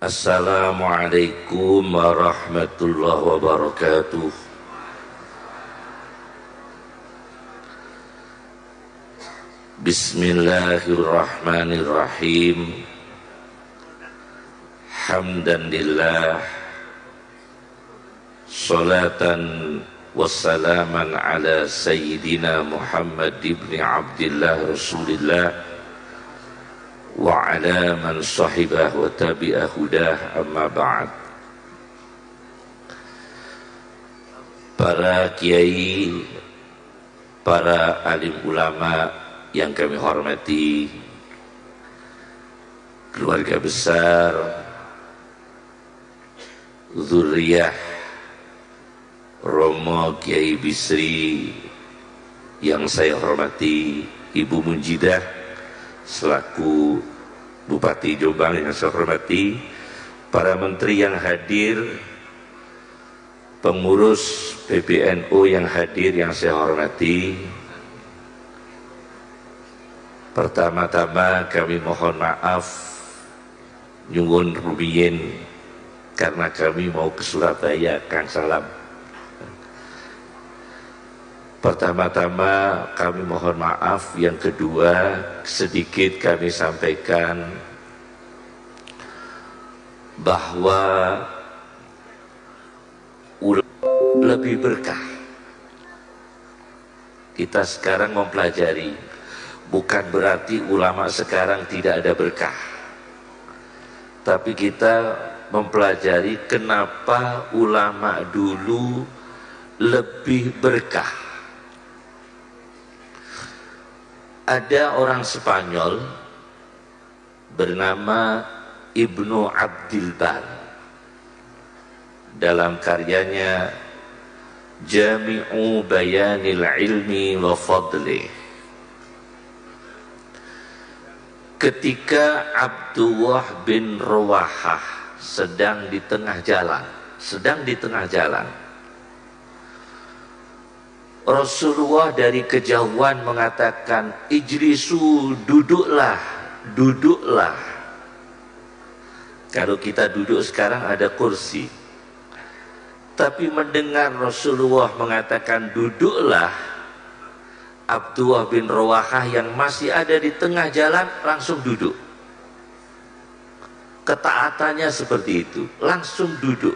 Assalamualaikum warahmatullahi wabarakatuh. Bismillahirrahmanirrahim. Hamdan lillah, salatan wassalaman ala sayyidina Muhammad ibn Abdillah Rasulillah wa ala man sahibah wa tabi'ah hudah, amma ba'd. Para kiai, para alim ulama yang kami hormati, keluarga besar, zuriyah Romo Kiai Bisri yang saya hormati, Ibu Munjidah selaku Bupati Jombang yang saya hormati, para menteri yang hadir, pengurus PBNU yang hadir yang saya hormati. Pertama-tama kami mohon maaf, nyuwun rumiyin, karena kami mau ke Surabaya, Kang Salam. Pertama-tama kami mohon maaf. Yang kedua, sedikit kami sampaikan bahwa lebih berkah. Kita sekarang mempelajari, bukan berarti ulama sekarang tidak ada berkah, tapi kita mempelajari kenapa ulama dulu lebih berkah. Ada orang Spanyol bernama Ibnu Abdil Bar, dalam karyanya Jami'u Bayanil Ilmi wa Fadli, ketika Abdullah bin Rawahah sedang di tengah jalan, Rasulullah dari kejauhan mengatakan, ijlisu, duduklah. Kalau kita duduk sekarang ada kursi, tapi mendengar Rasulullah mengatakan duduklah, Abdullah bin Rawahah yang masih ada di tengah jalan langsung duduk. Ketaatannya seperti itu, langsung duduk,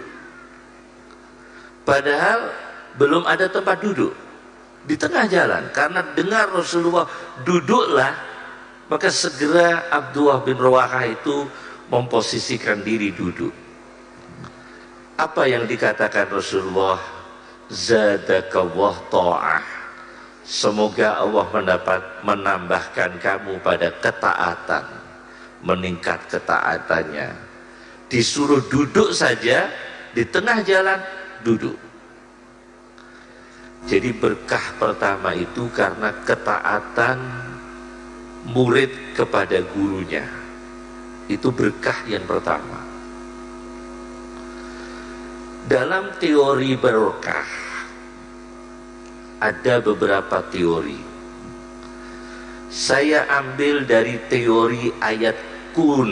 padahal belum ada tempat duduk di tengah jalan. Karena dengar Rasulullah duduklah, maka segera Abdullah bin Rawahah itu memposisikan diri duduk. Apa yang dikatakan Rasulullah? Zadakallah ta'ah, semoga Allah menambahkan kamu pada ketaatan, meningkat ketaatannya. Disuruh duduk saja, di tengah jalan duduk. Jadi berkah pertama itu karena ketaatan murid kepada gurunya. Itu berkah yang pertama. Dalam teori berkah ada beberapa teori. Saya ambil dari teori ayat kun.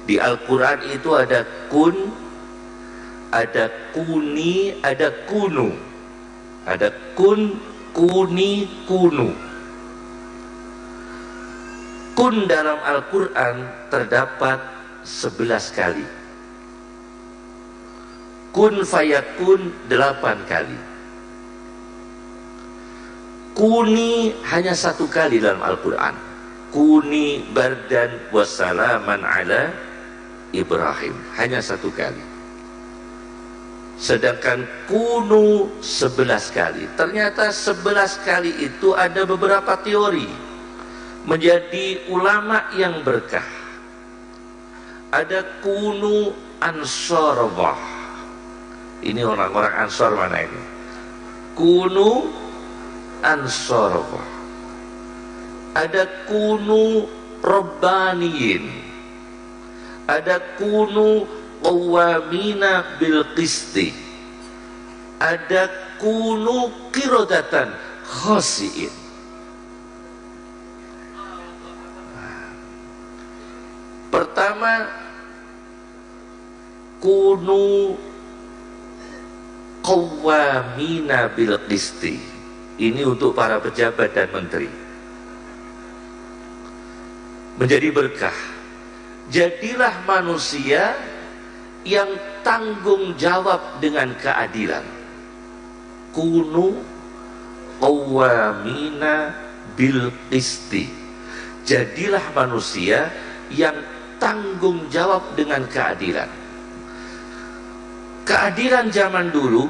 Di Al-Quran itu ada kun, ada kuni, ada kunu. Ada kun, kuni, kunu. Kun dalam Al-Quran terdapat 11 kali. Kun fayakun 8 kali. Kuni hanya 1 kali dalam Al-Quran. Kuni bardan wassalaman ala Ibrahim, hanya 1 kali. Sedangkan kunu 11 kali. Ternyata 11 kali itu ada beberapa teori menjadi ulama yang berkah. Ada kunu ansarullah. Ini orang-orang Ansar mana ini? Kunu ansarullah. Ada kunu rabbaniyin. Ada kunu qawwamina bil qisti, ada kunu qiradatan khasiin. Pertama, kunu qawwamina bil qisti. Ini untuk para pejabat dan menteri, menjadi berkah. Jadilah manusia yang tanggung jawab dengan keadilan. Kunu qawwamina bil qisti. Jadilah manusia yang tanggung jawab dengan keadilan. Keadilan zaman dulu,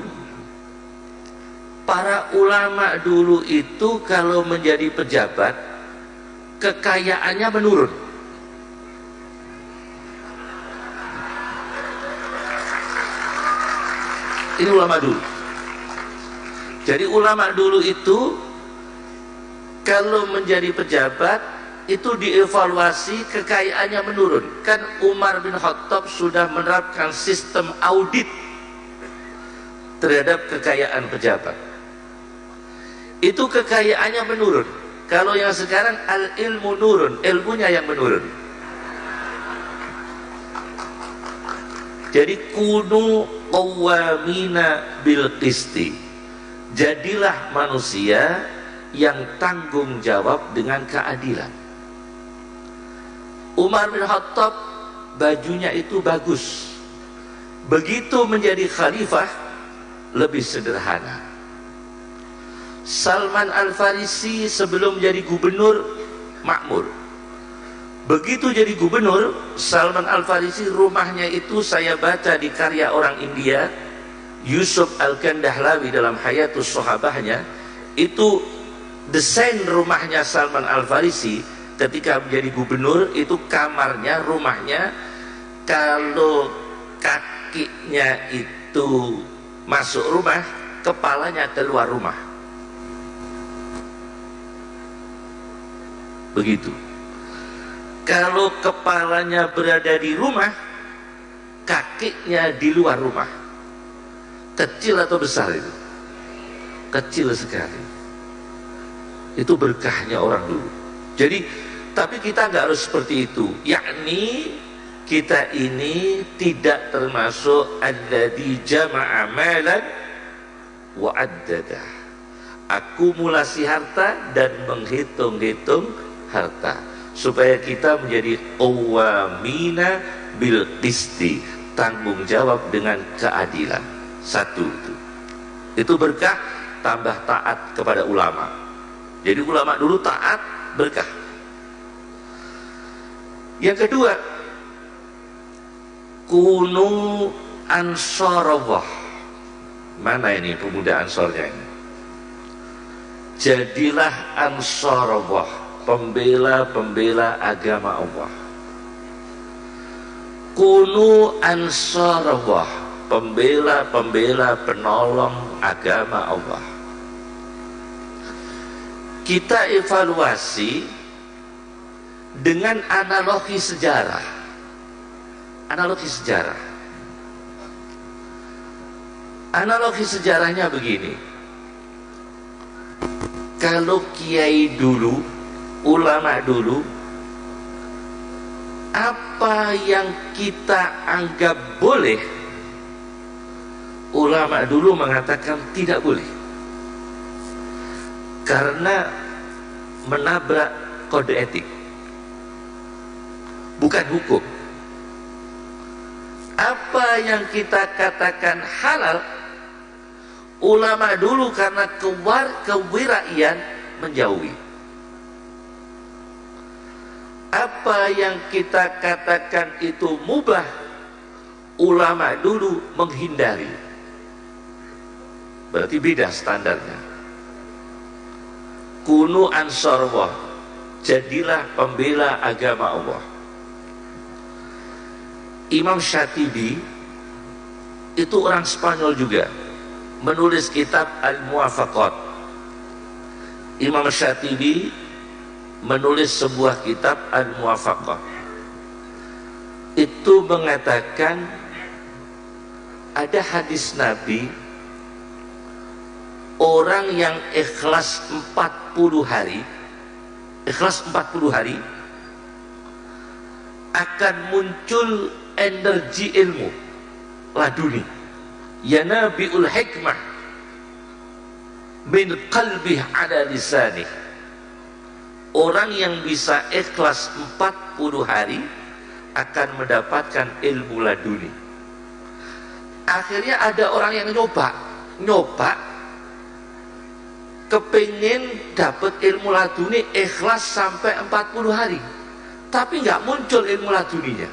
para ulama dulu itu kalau menjadi pejabat, kekayaannya menurun. Ini ulama dulu. Jadi ulama dulu itu kalau menjadi pejabat itu dievaluasi, kekayaannya menurun. Kan Umar bin Khattab sudah menerapkan sistem audit terhadap kekayaan pejabat. Itu kekayaannya menurun. Kalau yang sekarang al-ilmu nurun, ilmunya yang menurun. Jadi kunu qawwamina bil qisti. Jadilah manusia yang tanggung jawab dengan keadilan. Umar bin Khattab bajunya itu bagus. Begitu menjadi khalifah lebih sederhana. Salman Al-Farisi sebelum jadi gubernur makmur. Begitu jadi gubernur, Salman Al-Farisi rumahnya itu saya baca di karya orang India, Yusuf Al-Kandahlawi dalam Hayatus Sahabahnya, itu desain rumahnya Salman Al-Farisi ketika menjadi gubernur itu kamarnya, rumahnya, kalau kakinya itu masuk rumah, kepalanya keluar rumah. Begitu. Kalau kepalanya berada di rumah, kakinya di luar rumah. Kecil atau besar itu? Kecil sekali. Itu berkahnya orang dulu. Jadi, tapi kita nggak harus seperti itu. Yakni kita ini tidak termasuk alladzi jama'a malan wa addada. Akumulasi harta dan menghitung-hitung harta, supaya kita menjadi qawwamina bil qisti, tanggung jawab dengan keadilan. Satu itu berkah, tambah taat kepada ulama. Jadi ulama dulu taat, berkah. Yang kedua, kunu ansarallah. Mana ini pemuda Ansornya ini? Jadilah ansarallah, pembela-pembela agama Allah. Kunu ansarallah, pembela-pembela penolong agama Allah. Kita evaluasi dengan analogi sejarah. Analogi sejarah. Analogi sejarahnya begini. Kalau kiai dulu, ulama dulu, apa yang kita anggap boleh, ulama dulu mengatakan tidak boleh, karena menabrak kode etik, bukan hukum. Apa yang kita katakan halal, ulama dulu karena kewiraian menjauhi. Apa yang kita katakan itu mubah, ulama dulu menghindari. Berarti beda standarnya. Kunu ansarullah, jadilah pembela agama Allah. Imam Syatibi itu orang Spanyol juga, menulis kitab Al-Muwafaqat. Imam Syatibi menulis sebuah kitab Al-Muwafaqat. Itu mengatakan ada hadis Nabi, orang yang ikhlas 40 hari, ikhlas 40 hari, akan muncul energi ilmu. laduni, yanabiul hikmah min qalbih ala lisanih. Orang yang bisa ikhlas 40 hari akan mendapatkan ilmu laduni. Akhirnya ada orang yang nyoba kepingin dapat ilmu laduni, ikhlas sampai 40 hari, tapi nggak muncul ilmu laduninya.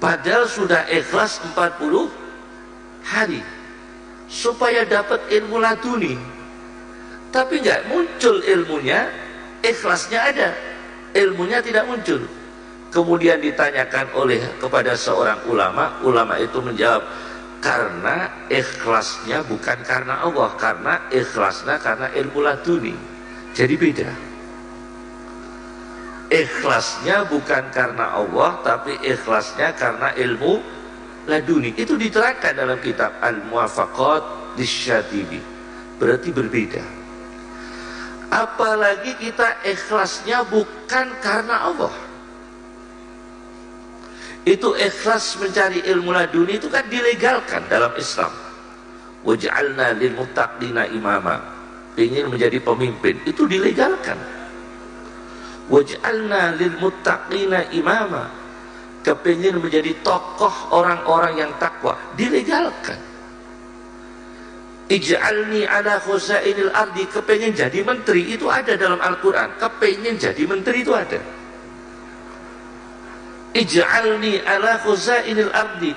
Padahal sudah ikhlas 40 hari supaya dapat ilmu laduni, tapi nggak muncul ilmunya. Ikhlasnya ada, ilmunya tidak muncul. Kemudian ditanyakan kepada seorang ulama itu menjawab, karena ikhlasnya bukan karena Allah, karena ikhlasnya karena ilmu laduni. Jadi beda. Ikhlasnya bukan karena Allah, tapi ikhlasnya karena ilmu laduni. Itu diterangkan dalam kitab Al-Muwafaqat Lisyatibi. Berarti berbeda. Apalagi kita ikhlasnya bukan karena Allah. Itu ikhlas mencari ilmu laduni itu kan dilegalkan dalam Islam. Waj'alna lil muttaqina imama, ingin menjadi pemimpin itu dilegalkan. Waj'alna lil muttaqina imama, kepingin menjadi tokoh orang-orang yang takwa, dilegalkan. Ij'alni ala khuzainil ardi, kepingin jadi menteri, itu ada dalam Al-Quran. Kepingin jadi menteri itu ada. Ij'alni ala khuzainil ardi,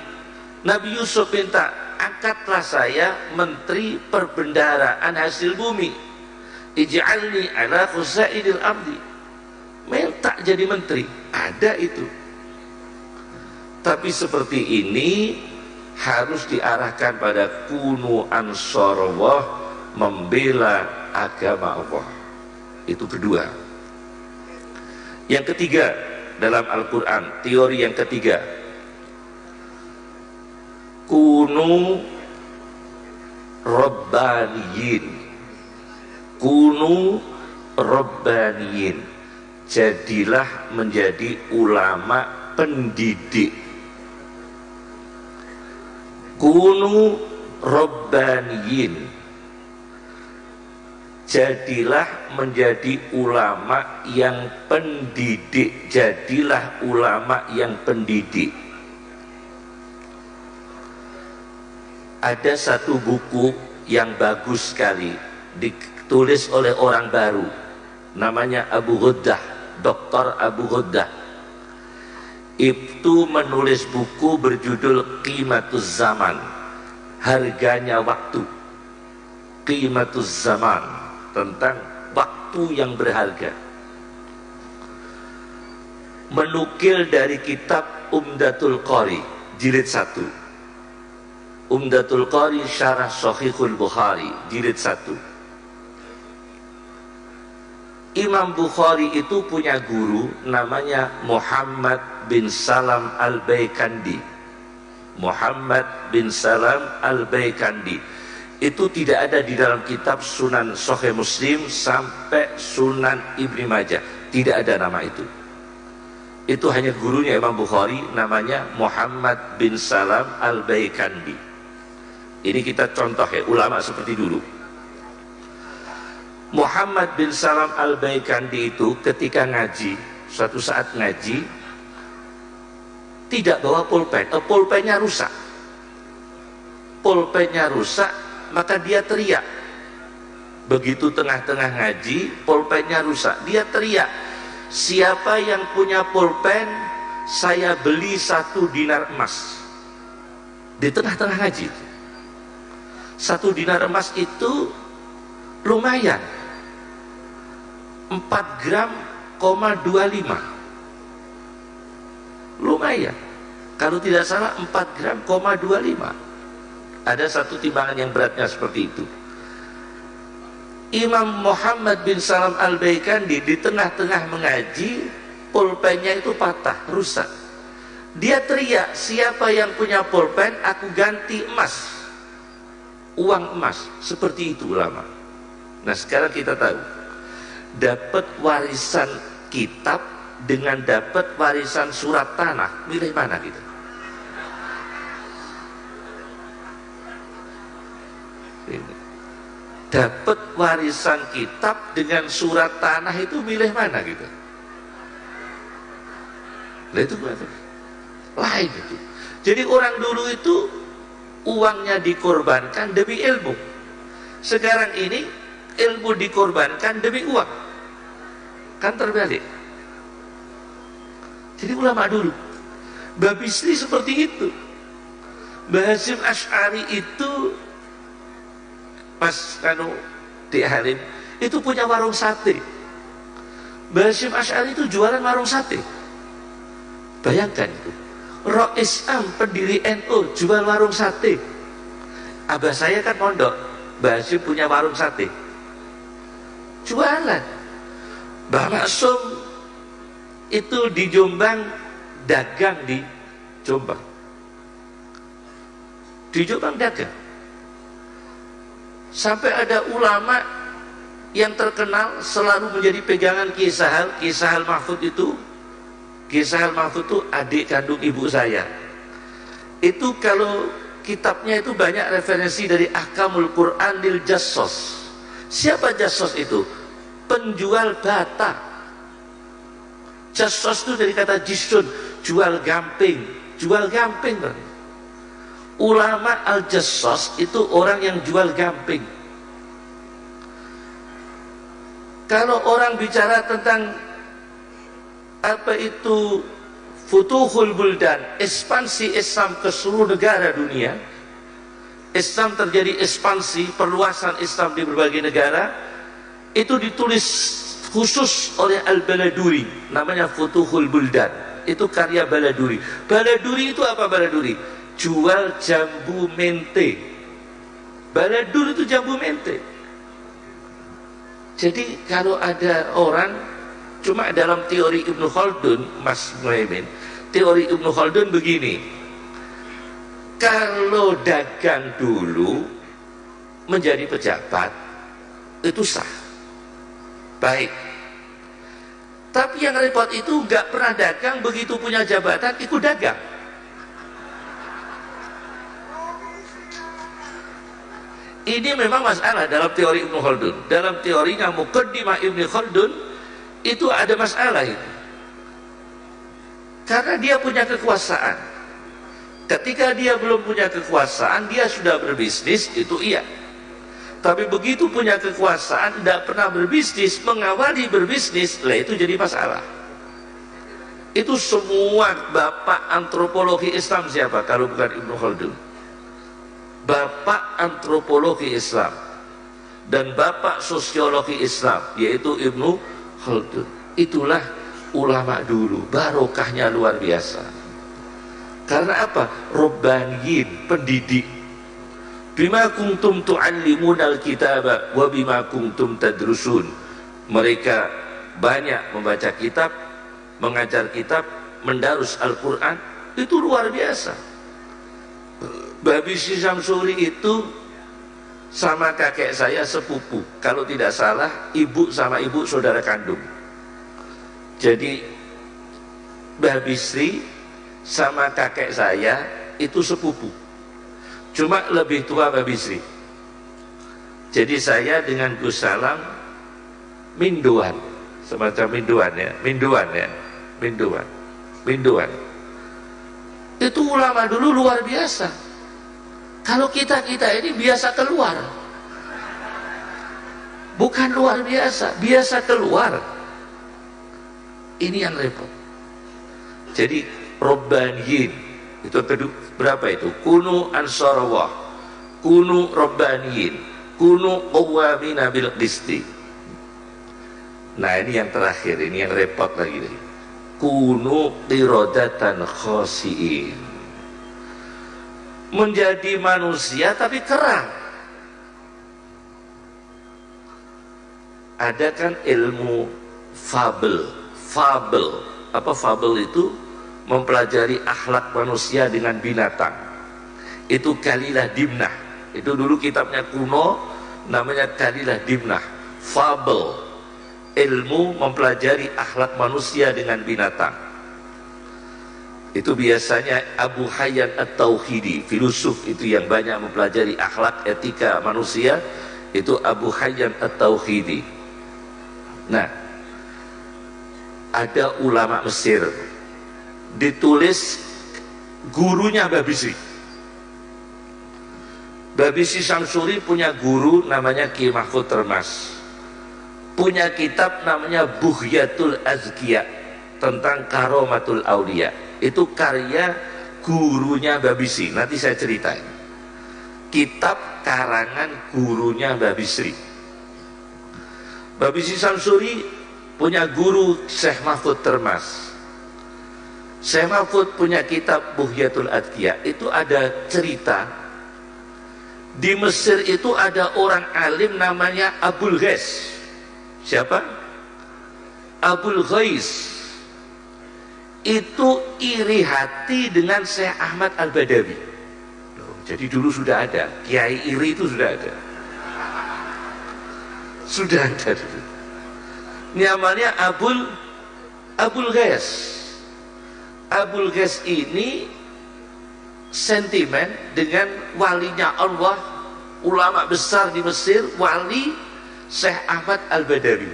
Nabi Yusuf minta, angkatlah saya menteri perbendaharaan hasil bumi. Ij'alni ala khuzainil ardi, minta jadi menteri, ada itu. Tapi seperti ini harus diarahkan pada kunu ansarullah, membela agama Allah. Itu kedua. Yang ketiga, dalam Al-Quran, teori yang ketiga, kunu rabbaniyin. Kunu rabbaniyin, jadilah menjadi ulama pendidik. Kunu rabbaniyin, jadilah menjadi ulama yang pendidik. Jadilah ulama yang pendidik. Ada satu buku yang bagus sekali, ditulis oleh orang baru, namanya Abu Ghuddah, Dr. Abu Ghuddah. Itu menulis buku berjudul Qimatuz Zaman, harganya waktu. Qimatuz Zaman, tentang waktu yang berharga. Menukil dari kitab Umdatul Qari jilid 1. Umdatul Qari Syarah Shahihul Bukhari jilid 1. Imam Bukhari itu punya guru namanya Muhammad bin Salam Al-Baikandi. Muhammad bin Salam Al-Baikandi itu tidak ada di dalam kitab Sunan Sahih Muslim sampai Sunan Ibnu Majah, tidak ada nama itu. Itu hanya gurunya Imam Bukhari, namanya Muhammad bin Salam Al-Baikandi. Ini kita contoh ya, ulama seperti dulu. Muhammad bin Salam Al-Baikandi itu ketika ngaji, suatu saat ngaji tidak bawa pulpen, pulpennya rusak. Pulpennya rusak, maka dia teriak. Begitu tengah-tengah ngaji, pulpennya rusak, dia teriak, siapa yang punya pulpen, saya beli 1 dinar emas. Di tengah-tengah ngaji. 1 dinar emas itu lumayan, 4 gram, 25. Lumayan. Kalau tidak salah 4 gram, 25. Ada satu timbangan yang beratnya seperti itu. Imam Muhammad bin Salam Al-Baikandi di tengah-tengah mengaji, pulpennya itu patah, rusak. Dia teriak, siapa yang punya pulpen, aku ganti emas, uang emas. Seperti itu ulama. Nah sekarang kita tahu, dapat warisan kitab dengan dapat warisan surat tanah, milih mana kita? dapat warisan kitab dengan surat tanah itu milih mana gitu? Nah itu lain itu. Jadi orang dulu itu uangnya dikorbankan demi ilmu. Sekarang ini ilmu dikorbankan demi uang. Kan terbalik. Jadi ulama dulu, Mbah Bisri seperti itu. Mbah Hasyim Asy'ari itu pas di Halim itu punya warung sate. Mbah Hasyim Asy'ari itu jualan warung sate. Bayangkan itu. Roh Islam pendiri NU jual warung sate. Abah saya kan mondok, Mbah Hasyim punya warung sate. Jualan. Mbah Maksum itu di Jombang dagang di Jombang. Di Jombang dagang. Sampai ada ulama yang terkenal selalu menjadi pegangan Ki Sahal Mahfud itu. Ki Sahal Mahfud itu adik kandung ibu saya. Itu kalau kitabnya itu banyak referensi dari Ahkamul Quran lil Jassos. Siapa Jassos itu? Penjual bata. Jassos itu dari kata jisun, jual gamping. Jual gamping kan? Ulama al-Jassos itu orang yang jual gamping. Kalau orang bicara tentang apa itu Futuhul Buldan, ekspansi Islam ke seluruh negara dunia, Islam terjadi ekspansi, perluasan Islam di berbagai negara, itu ditulis khusus oleh Al-Baladuri, namanya Futuhul Buldan. Itu karya Baladuri. Baladuri itu apa Baladuri? Jual jambu mente. Baladuri itu jambu mente. Jadi kalau ada orang, cuma dalam teori Ibnu Khaldun, Mas Muhaimin, teori Ibnu Khaldun begini, kalau dagang dulu menjadi pejabat itu sah, baik. Tapi yang repot itu nggak pernah dagang, begitu punya jabatan ikut dagang. Ini memang masalah dalam teori Ibnu Khaldun. Dalam teorinya Muqaddimah Ibnu Khaldun itu ada masalah itu. Karena dia punya kekuasaan. Ketika dia belum punya kekuasaan, dia sudah berbisnis, itu iya. Tapi begitu punya kekuasaan, tidak pernah berbisnis, mengawali berbisnis, lah itu jadi masalah. Itu semua bapak antropologi Islam siapa kalau bukan Ibnu Khaldun? Bapak antropologi Islam dan bapak sosiologi Islam, yaitu Ibnu Khaldun. Itulah ulama dulu, barokahnya luar biasa. Karena apa? Robbaniyin, pendidik. Bima kuntum tu'allimunal kitaba wa bima kuntum tadrusun. Mereka banyak membaca kitab, mengajar kitab, mendarus Al-Quran. Itu luar biasa. Mbah Bisri Samsuri itu sama kakek saya sepupu, kalau tidak salah ibu sama ibu saudara kandung. Jadi Mbah Bisri sama kakek saya itu sepupu, cuma lebih tua Mbah Bisri. Jadi saya dengan Gus Salam minduan, semacam minduan ya, minduan. Itu ulama dulu luar biasa. Kalau kita ini biasa keluar, bukan luar biasa, biasa keluar. Ini yang repot. Jadi Robbaniyin itu kedua, berapa itu? Kunu ansarallah, kunu Robbaniyin, kunu qawwamina bil qisti. Nah ini yang terakhir, ini yang repot lagi. Kunu qiradatan khasiin, menjadi manusia tapi kerang. Ada kan ilmu fabel. Apa fabel itu? Mempelajari akhlak manusia dengan binatang. Itu Kalilah Dimnah. Itu dulu kitabnya kuno, namanya Kalilah Dimnah. Fabel, ilmu mempelajari akhlak manusia dengan binatang. Itu biasanya Abu Hayyan At-Tauhidi, filosof itu yang banyak mempelajari akhlak etika manusia. itu Abu Hayyan At-Tauhidi. Nah, ada ulama Mesir, ditulis gurunya Babisi. Babisi Samsuri punya guru namanya Ki Mahfud Termas, punya kitab namanya Bughyatul Azkiya tentang Karomatul Aulia. Itu karya gurunya Babisi, nanti saya ceritain. Kitab karangan gurunya Babisri. Babisi Samsuri punya guru Syekh Mahfud Termas. Syekh Mahfud punya kitab Bughyatul Azkiya. Itu ada cerita di Mesir itu ada orang alim namanya Abul Ghais. Siapa? Abul Ghais. Itu iri hati dengan Syekh Ahmad Al-Badawi. Jadi dulu sudah ada, kiai iri itu sudah ada. Sudah ada dulu. Namanya Abul Ghais. Abul Ghais ini sentimen dengan walinya Allah, ulama besar di Mesir, wali Syekh Ahmad Al-Badawi.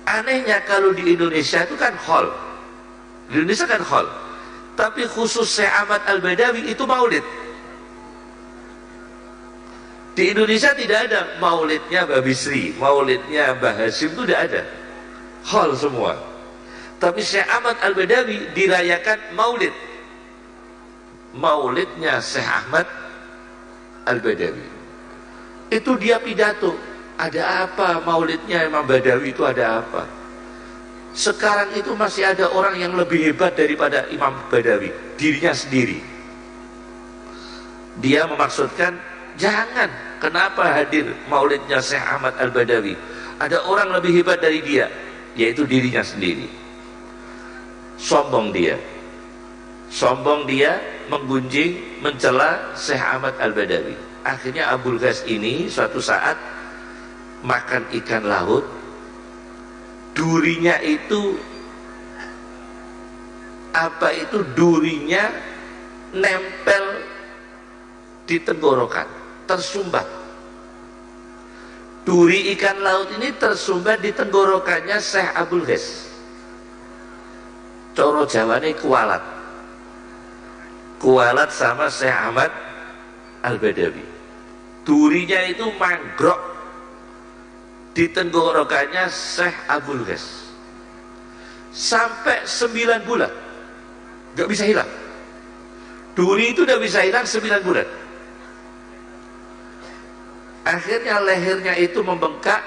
Anehnya kalau di Indonesia itu kan hall. Di Indonesia kan hall. Tapi khusus Syekh Ahmad Al-Badawi itu maulid. Di Indonesia tidak ada maulidnya Babisri, maulidnya Mbah Hasyim, itu tidak ada. Hall semua. Tapi Syekh Ahmad Al-Badawi dirayakan maulid. Maulidnya Syekh Ahmad Al-Badawi. Itu dia pidato. Ada apa maulidnya Imam Badawi itu ada apa? Sekarang itu masih ada orang yang lebih hebat daripada Imam Badawi, dirinya sendiri. Dia memaksudkan, jangan, kenapa hadir maulidnya Syekh Ahmad Al-Badawi? Ada orang lebih hebat dari dia, yaitu dirinya sendiri. Sombong dia. Sombong dia, menggunjing, mencela Syekh Ahmad Al-Badawi. Akhirnya Abul Ghais ini suatu saat makan ikan laut, durinya itu durinya nempel di tenggorokan, tersumbat. Duri ikan laut ini tersumbat di tenggorokannya Syekh Abul Ghais. Coro Jawane kualat. Kualat sama Syekh Ahmad Al-Badawi. Durinya itu manggrok di tenggorokannya Syekh Abul Ghais sampai 9 bulan gak bisa hilang. Duri itu udah bisa hilang 9 bulan. Akhirnya lehernya itu membengkak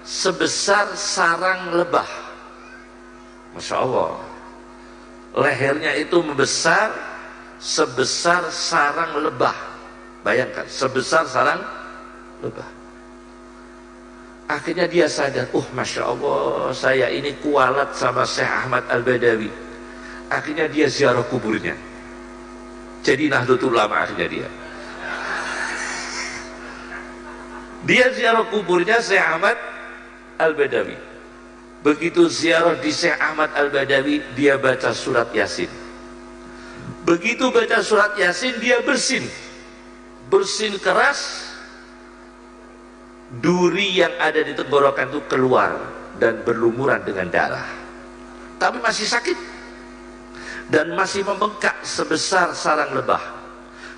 sebesar sarang lebah. Masya Allah, lehernya itu membesar sebesar sarang lebah. Bayangkan, sebesar sarang lebah. Akhirnya dia sadar, Masya Allah, saya ini kualat sama Syekh Ahmad Al-Badawi. Akhirnya dia ziarah kuburnya. Jadi Nahdlatul Ulama akhirnya dia. Dia ziarah kuburnya Syekh Ahmad Al-Badawi. Begitu ziarah di Syekh Ahmad Al-Badawi, dia baca surat Yasin. Begitu baca surat Yasin, dia bersin. Bersin keras. Duri yang ada di tenggorokan itu keluar dan berlumuran dengan darah, tapi masih sakit dan masih membengkak sebesar sarang lebah.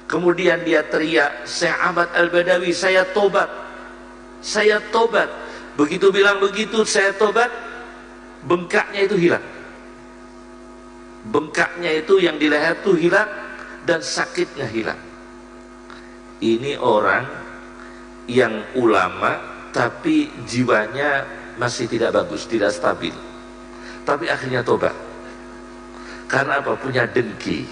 Kemudian dia teriak, Syekh Ahmad Al-Badawi, saya tobat, saya tobat. Begitu bilang begitu, saya tobat, bengkaknya itu hilang. Bengkaknya itu yang di leher itu hilang dan sakitnya hilang. Ini orang yang ulama tapi jiwanya masih tidak bagus, tidak stabil, tapi akhirnya tobat. Karena apa? Punya dengki.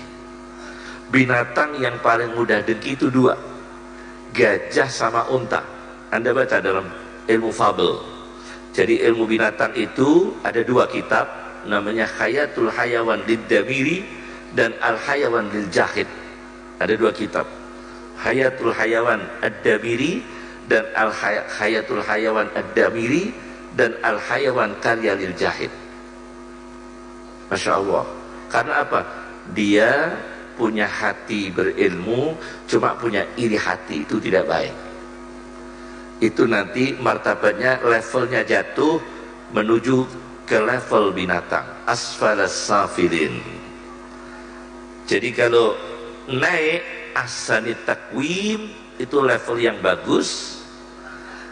Binatang yang paling mudah dengki itu dua, gajah sama unta. Anda baca dalam ilmu fabel. Jadi ilmu binatang itu ada dua kitab, namanya Hayatul Hayawan Lid-Damiri dan Al-Hayawan Lil-Jahid. Ada dua kitab, Hayatul Hayawan Ad-Damiri dan Al-Hayatul Hayawan Ad-Damiri dan Al-Hayawan Karya Lil-Jahid. Masya Allah. Karena apa? Dia punya hati berilmu, cuma punya iri hati, itu tidak baik. itu nanti martabatnya, levelnya jatuh menuju ke level binatang, asfalas safilin. Jadi kalau naik ahsanit takwim itu level yang bagus,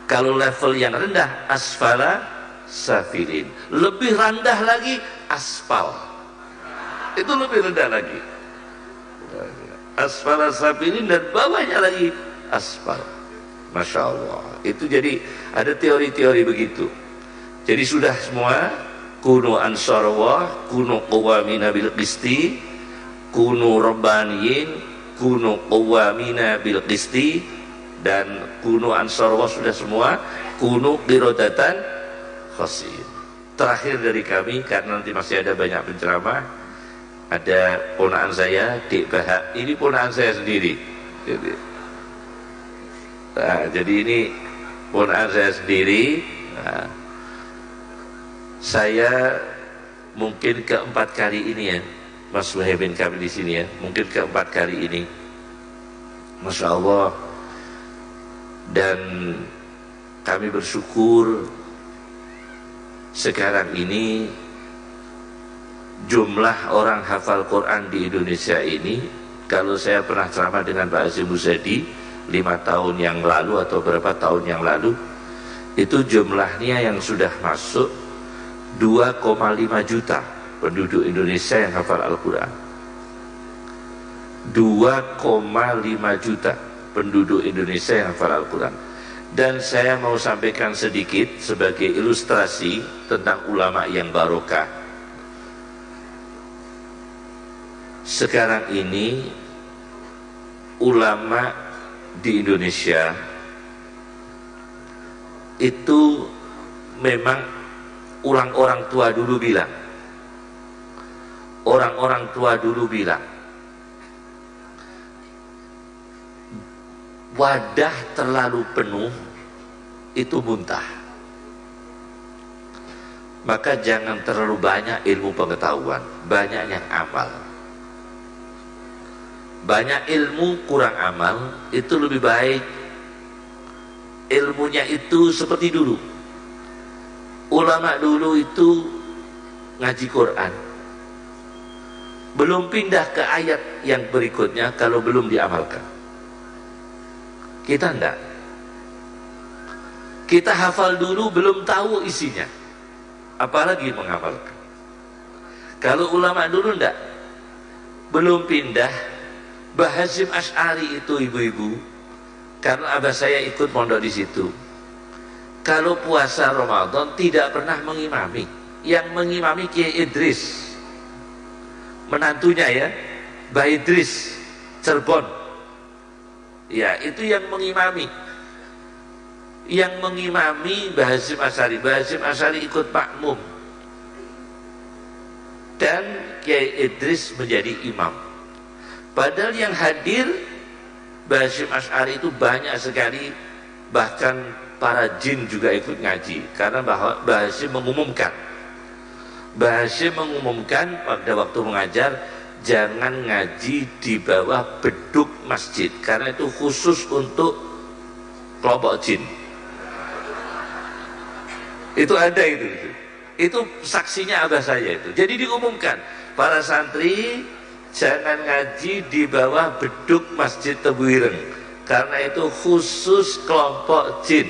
kalau level yang rendah asfala safilin, lebih rendah lagi aspal, itu lebih rendah lagi, asfala safilin, dan bawahnya lagi aspal. Masya Allah. Itu jadi ada teori-teori begitu. Jadi sudah semua, kunu ansarullah, kunu qawamina bil qisti, kunu rabbaniyin, kunu qawamina bil qisti, dan kunu ansarullah sudah semua, kunu qiradatan khasiin. Terakhir dari kami, karena nanti masih ada banyak penceramah, ada ponakan saya, Dik Bahak. Ini ponakan saya sendiri. Jadi ini ponakan saya sendiri. Saya mungkin keempat kali ini ya, Mas Muhyiddin kami di sini ya, mungkin keempat kali ini, Masya Allah. Dan kami bersyukur sekarang ini jumlah orang hafal Quran di Indonesia ini, kalau saya pernah ceramah dengan Pak Hasyim Muzadi 5 tahun yang lalu atau berapa tahun yang lalu, itu jumlahnya yang sudah masuk 2,5 juta penduduk Indonesia yang hafal Al-Quran. 2,5 juta penduduk Indonesia yang hafal Al-Quran. Dan saya mau sampaikan sedikit sebagai ilustrasi tentang ulama yang barokah. Sekarang ini ulama di Indonesia itu memang orang tua dulu bilang, orang-orang tua dulu bilang, wadah terlalu penuh itu muntah. Maka jangan terlalu banyak ilmu pengetahuan, banyak yang amal. Banyak ilmu kurang amal itu lebih baik ilmunya itu seperti dulu. Ulama dulu itu ngaji Quran, belum pindah ke ayat yang berikutnya kalau belum diamalkan. Kita enggak. Kita hafal dulu belum tahu isinya, apalagi mengamalkan. Kalau ulama dulu enggak, belum pindah. Mbah Hasyim Asy'ari itu ibu-ibu, karena abah saya ikut mondok di situ. Kalau puasa Ramadan tidak pernah mengimami, yang mengimami Kiai Idris, menantunya ya, Mbah Idris Cirebon. Ya, itu yang mengimami. Yang mengimami Mbah Hasyim Asy'ari. Mbah Hasyim Asy'ari ikut makmum. Dan Kiai Idris menjadi imam. Padahal yang hadir Mbah Hasyim Asy'ari itu banyak sekali, bahkan para jin juga ikut ngaji. Karena Mbah Hasyim mengumumkan, Mbah Hasyim mengumumkan pada waktu mengajar, jangan ngaji di bawah beduk masjid, karena itu khusus untuk kelompok jin. Itu ada itu saksinya abah saya itu. Jadi diumumkan, para santri jangan ngaji di bawah beduk Masjid Tebu Ireng, karena itu khusus kelompok jin.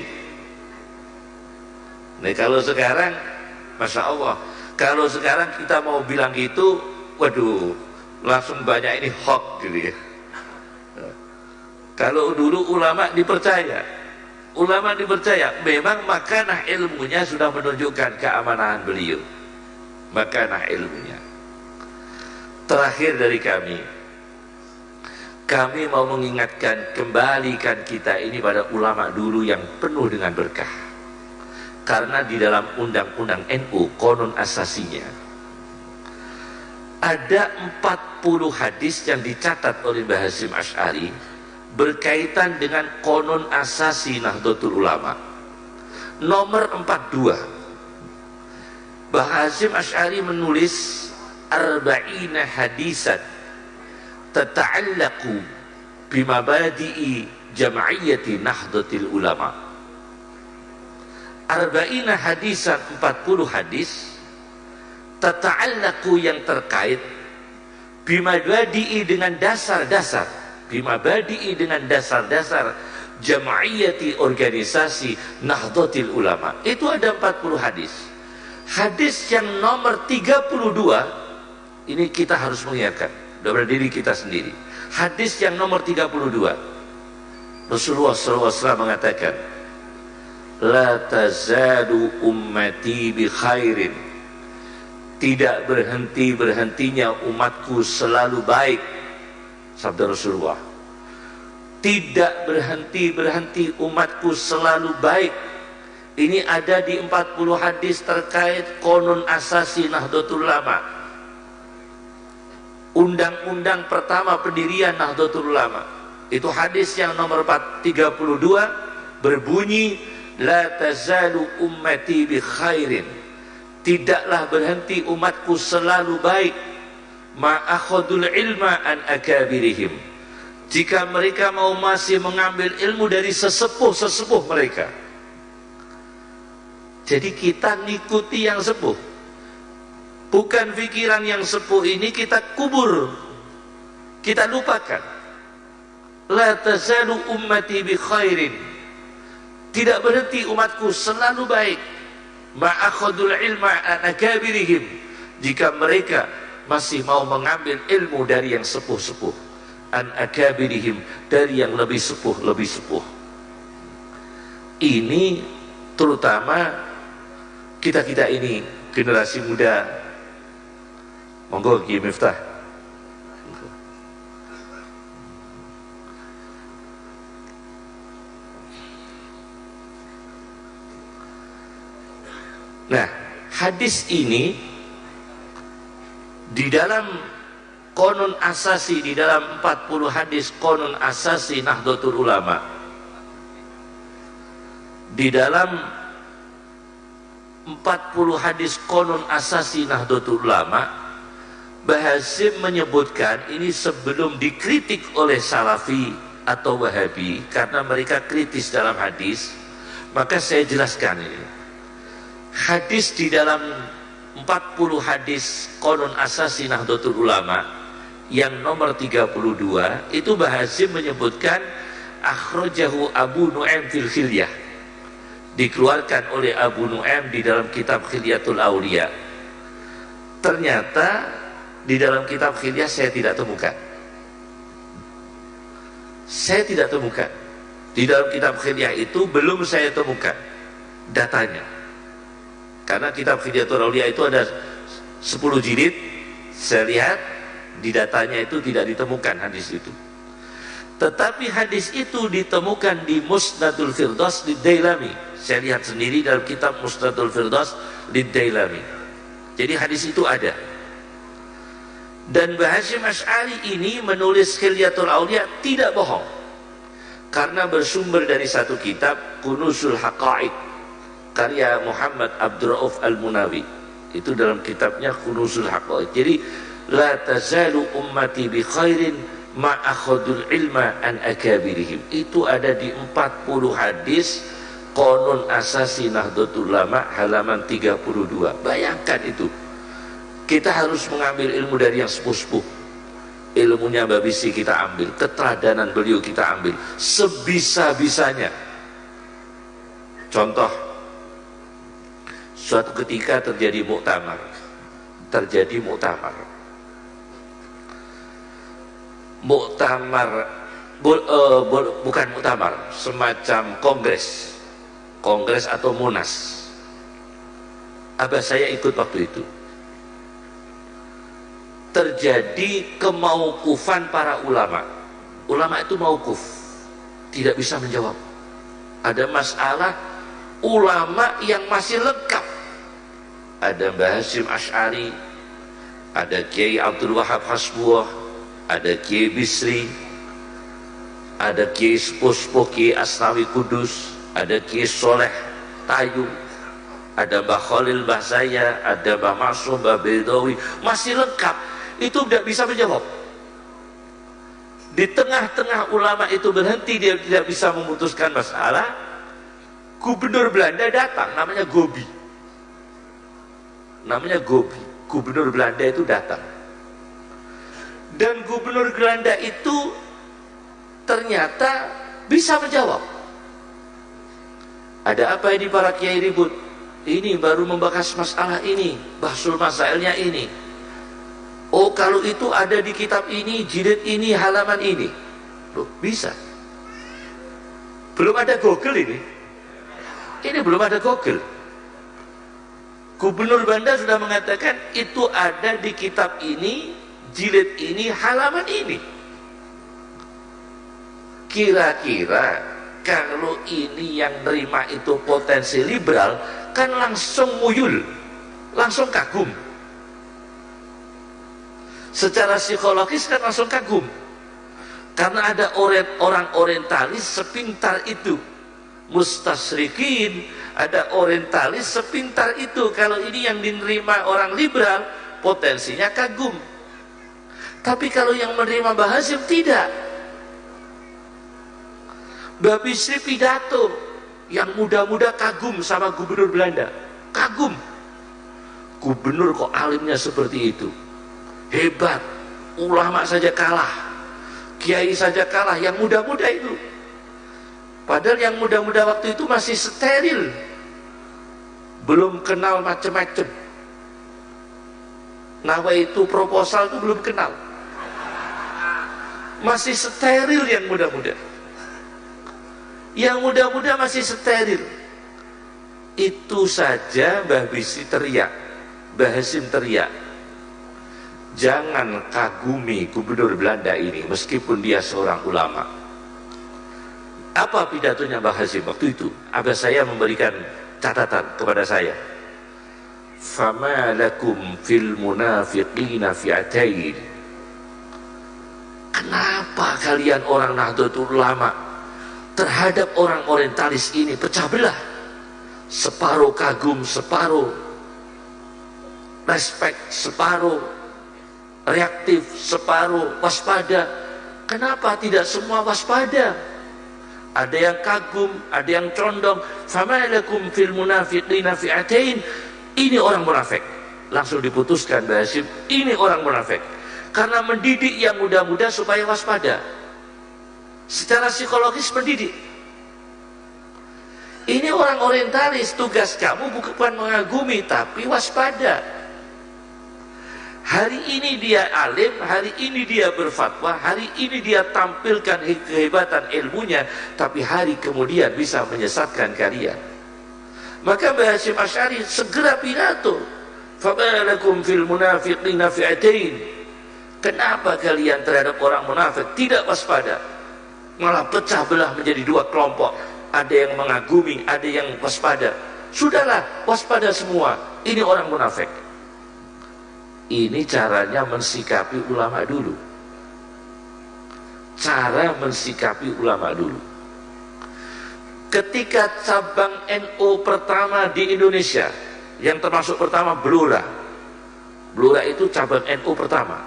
Nih kalau sekarang, Masya Allah, kalau sekarang kita mau bilang gitu, waduh, langsung banyak ini hoax gitu ya. Kalau dulu ulama dipercaya, memang makanah ilmunya sudah menunjukkan keamanan beliau, makanah ilmunya. Terakhir dari kami mau mengingatkan, kembalikan kita ini pada ulama dulu yang penuh dengan berkah. Karena di dalam undang-undang NU, konon asasinya, ada 40 hadis yang dicatat oleh Mbah Hasyim Asy'ari berkaitan dengan konon asasi Nahdlatul Ulama. Nomor 42, Mbah Hasyim Asy'ari menulis arba'ina hadisan tata'allaqu bimabadi'i jam'iyyati Nahdlatul Ulama. arba'ina hadisan, 40 hadis, tata'allaku yang terkait bimabadi'i dengan dasar-dasar, bimabadi'i dengan dasar-dasar jama'iyati organisasi Nahdlatul Ulama. Itu ada 40 hadis. Hadis yang nomor 32 ini kita harus mengingatkan dari diri kita sendiri. Hadis yang nomor 32, Rasulullah SAW mengatakan, la tazalu ummati bi khairin, tidak berhentinya umatku selalu baik. Sabda Rasulullah, tidak berhenti umatku selalu baik. Ini ada di 40 hadis terkait konon asasi Nahdlatul Ulama, undang-undang pertama pendirian Nahdlatul Ulama. Itu hadis yang nomor 32 berbunyi, la tazalu ummati bi khairin, tidaklah berhenti umatku selalu baik, ma akhadul ilma an akabirihim, jika mereka mau masih mengambil ilmu dari sesepuh-sesepuh mereka. Jadi kita ngikuti yang sepuh, bukan pikiran yang sepuh ini kita kubur, kita lupakan. La tazalu ummati bi khairin, tidak berhenti umatku selalu baik, ma'akhadul ilma an akabirihim, jika mereka masih mau mengambil ilmu dari yang sepuh-sepuh, an akabirihim, dari yang lebih sepuh. Ini terutama kita ini generasi muda. Monggo Ki Miftah. Nah, hadis ini di dalam konon asasi, di dalam 40 hadis konon asasi Nahdlatul Ulama, di dalam 40 hadis konon asasi Nahdlatul Ulama, Mbah Hasyim menyebutkan ini sebelum dikritik oleh Salafi atau Wahabi, karena mereka kritis dalam hadis, maka saya jelaskan ini. Hadis di dalam 40 hadis konon asasi Nahdlatul Ulama yang nomor 32 itu Mbah Hasyim menyebutkan akhrajahu Abu Nu'aim fil Khilyah, dikeluarkan oleh Abu Nu'aim di dalam kitab Khilyatul Aulia. Ternyata di dalam kitab Khilyah saya tidak temukan di dalam kitab Khilyah itu belum saya temukan datanya. Karena kitab Khilyatul Aulia itu ada 10 jilid, saya lihat di datanya itu tidak ditemukan hadis itu. Tetapi hadis itu ditemukan di Musnadul Firdaus di Dailami. Saya lihat sendiri dalam kitab Musnadul Firdaus di Dailami. Jadi hadis itu ada. Dan Mbah Hasyim Asy'ari ini menulis Khilyatul Aulia tidak bohong, karena bersumber dari satu kitab, Kunuzul Haqa'iq, karya Muhammad Abdul Rauf Al-Munawi. Itu dalam kitabnya Kunuzul Haqa'iq. Jadi la tazalu ummati bi khairin ma akhadul ilma an akabirihim, itu ada di 40 hadis konon asasi Nahdlatul Ulama halaman 32. Bayangkan itu, kita harus mengambil ilmu dari yang sepuh-sepuh. Ilmunya Mbah Bisi kita ambil, keteladanan beliau kita ambil sebisa-bisanya. Contoh, suatu ketika terjadi muktamar, bukan muktamar, semacam kongres atau munas. Abah saya ikut waktu itu. Terjadi kemaukufan para ulama. Ulama itu maukuf, tidak bisa menjawab. Ada masalah ulama yang masih lengkap. Ada Mbah Hasyim Asy'ari, ada Kiai Abdul Wahab Hasbuah, ada Kiai Bisri, ada Kiai Sepuh Kiai Asnawi Kudus, ada Kiai Soleh Tayu, ada Mbah Khalil Mbah Zaya, ada Mbah Maksum, Mbah Bedawi, masih lengkap. Itu tidak bisa menjawab. Di tengah-tengah ulama itu berhenti, dia tidak bisa memutuskan masalah. Gubernur Belanda datang, namanya Gobi. Namanya Gobi. Gubernur Belanda itu datang. Dan gubernur Belanda itu ternyata bisa menjawab. Ada apa ini para kiai ribut? Ini baru membahas masalah ini, bahsul masailnya ini. Oh, kalau itu ada di kitab ini, jilid ini, halaman ini. Loh, bisa. Belum ada Google ini. Ini belum ada Google. Gubernur Belanda sudah mengatakan itu ada di kitab ini, jilid ini, halaman ini. Kira-kira kalau ini yang nerima itu potensi liberal, kan langsung muyul, langsung kagum. Secara psikologis kan langsung kagum. Karena ada orang orientalis sepintar itu. Mustasyrikin, ada orientalis sepintar itu. Kalau ini yang diterima orang liberal, potensinya kagum. Tapi kalau yang menerima Mbah Hasyim tidak. Mbah Bisri pidato, yang muda-muda kagum sama gubernur Belanda. Kagum. Gubernur kok alimnya seperti itu. Hebat. Ulama saja kalah. Kiai saja kalah, yang muda-muda itu. Padahal yang muda-muda waktu itu masih steril, belum kenal macam-macam. Nawa itu proposal itu belum kenal, masih steril yang muda-muda. Yang muda-muda masih steril. Itu saja Mbah Bisri teriak, Mbah Hasyim teriak, jangan kagumi gubernur Belanda ini meskipun dia seorang ulama. Apa pidatonya Mbah Hasyim waktu itu? Abah saya memberikan catatan kepada saya. Fama lakum fil munafiqina fi'atain. Kenapa kalian orang Nahdlatul Ulama terhadap orang orientalis ini pecah belah? Separuh kagum, separuh respek, separuh reaktif, separuh waspada. Kenapa tidak semua waspada? Ada yang kagum, ada yang condong. Fama lakum fil munafiqina fi'atain. Ini orang munafik. Langsung diputuskan Mbah Hasyim, ini orang munafik. Karena mendidik yang muda-muda supaya waspada. Secara psikologis mendidik. Ini orang orientalis, tugas kamu bukan mengagumi tapi waspada. Hari ini dia alim, hari ini dia berfatwa, hari ini dia tampilkan kehebatan ilmunya, tapi hari kemudian bisa menyesatkan kalian. Maka Mbah Hasyim Asy'ari segera pidato, fama lakum fil munafiqina fi'atain. Kenapa kalian terhadap orang munafik tidak waspada, malah pecah belah menjadi dua kelompok? Ada yang mengagumi, ada yang waspada. Sudahlah, waspada semua. Ini orang munafik. Ini caranya mensikapi ulama dulu. Cara mensikapi ulama dulu. Ketika cabang NU pertama di Indonesia, yang termasuk pertama Blora. Blora itu cabang NU pertama.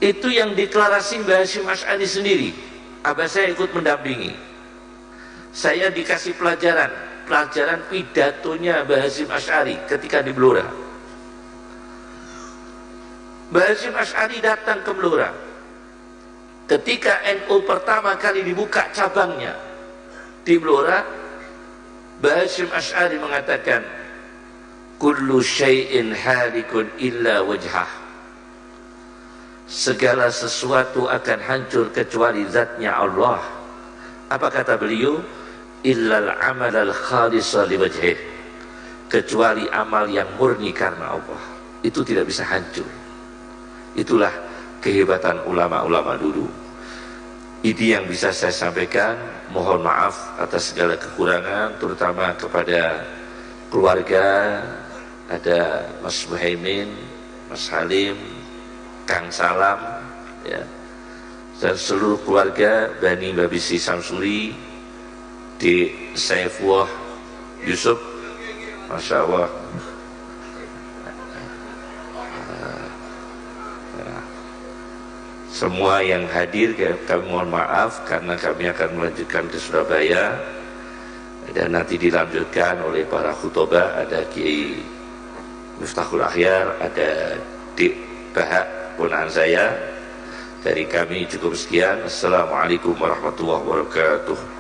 Itu yang deklarasi Mbah Hasyim Asy'ari sendiri. Abah saya ikut mendampingi. Saya dikasih pelajaran pidatonya Mbah Hasyim Asy'ari ketika di Blora. Mbah Hasyim Asy'ari datang ke Blora ketika NU pertama kali dibuka cabangnya di Blora. Mbah Hasyim Asy'ari mengatakan, kullu syai'in halikun illa wajhah. Segala sesuatu akan hancur kecuali zatnya Allah. Apa kata beliau? Illal amal al khalisa liwajhih. Kecuali amal yang murni karena Allah, itu tidak bisa hancur. Itulah kehebatan ulama-ulama dulu. Ini yang bisa saya sampaikan. Mohon maaf atas segala kekurangan, terutama kepada keluarga. Ada Mas Muhaimin, Mas Halim, Kang Salam, ya, dan seluruh keluarga Bani Mbah Bisri Samsuri, di Saifullah Yusuf, Masya Allah. Semua yang hadir kami mohon maaf karena kami akan melanjutkan ke Surabaya. dan nanti dilanjutkan oleh para khutbah, ada Kiai Miftahul Akhyar, ada Dik Bahak ponaan saya. Dari kami cukup sekian. Assalamualaikum warahmatullahi wabarakatuh.